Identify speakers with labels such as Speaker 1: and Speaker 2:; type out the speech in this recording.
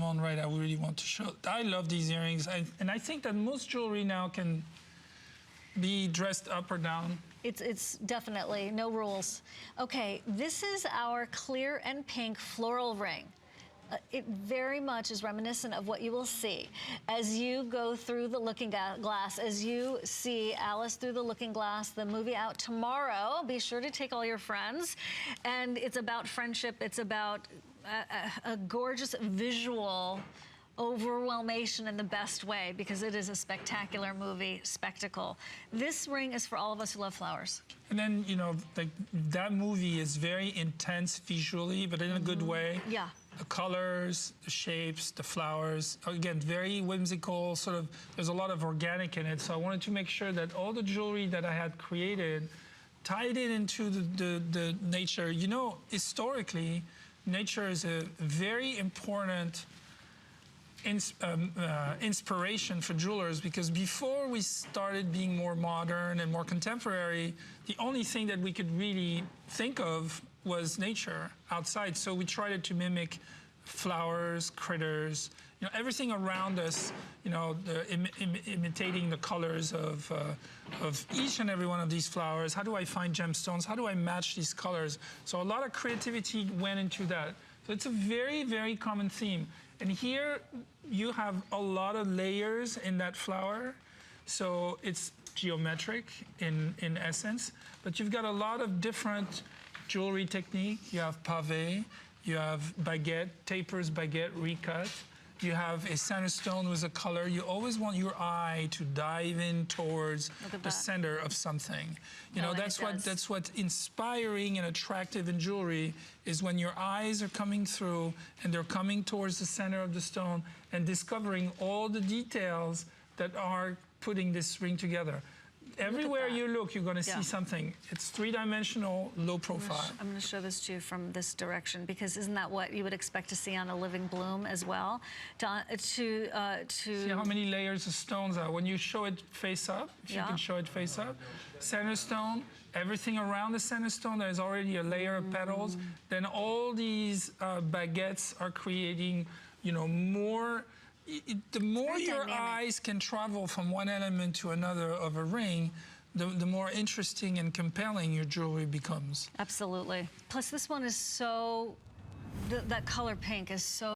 Speaker 1: on right, I really want to show. I love these earrings, and I think that most jewelry now can be dressed up or down.
Speaker 2: It's definitely no rules. Okay, this is our clear and pink floral ring. It very much is reminiscent of what you will see as you go through the looking glass, as you see Alice through the looking glass, the movie out tomorrow. Be sure to take all your friends. And it's about friendship. It's about a gorgeous visual overwhelmation in the best way, because it is a spectacular movie spectacle. This ring is for all of us who love flowers.
Speaker 1: And then, you know, like that movie is very intense visually, but in a good way.
Speaker 2: Yeah.
Speaker 1: The colors, the shapes, the flowers, again, very whimsical, sort of, there's a lot of organic in it. So I wanted to make sure that all the jewelry that I had created tied it into the nature. You know, historically, nature is a very important inspiration for jewelers, because before we started being more modern and more contemporary, the only thing that we could really think of was nature outside. So we tried to mimic flowers, critters, you know, everything around us, you know, imitating the colors of each and every one of these flowers. How do I find gemstones? How do I match these colors? So a lot of creativity went into that. So it's a very, very common theme. And here you have a lot of layers in that flower. So it's geometric in essence, but you've got a lot of different jewelry technique. You have pavé, you have baguette, tapers, baguette, recut. You have a center stone with a color. You always want your eye to dive in towards the center of something. You know, that's what's inspiring and attractive in jewelry, is when your eyes are coming through and they're coming towards the center of the stone and discovering all the details that are putting this ring together. Everywhere you look, you're going to see something. It's three-dimensional, low profile.
Speaker 2: I'm going to show this to you from this direction, because isn't that what you would expect to see on a living bloom as well? See
Speaker 1: how many layers of stones are. When you show it face up, if you can show it face up, center stone, everything around the center stone, there's already a layer of petals. Then all these baguettes are creating, you know, more. The more your eyes can travel from one element to another of a ring, the more interesting and compelling your jewelry becomes.
Speaker 2: Absolutely. Plus, this one is so, that color pink is so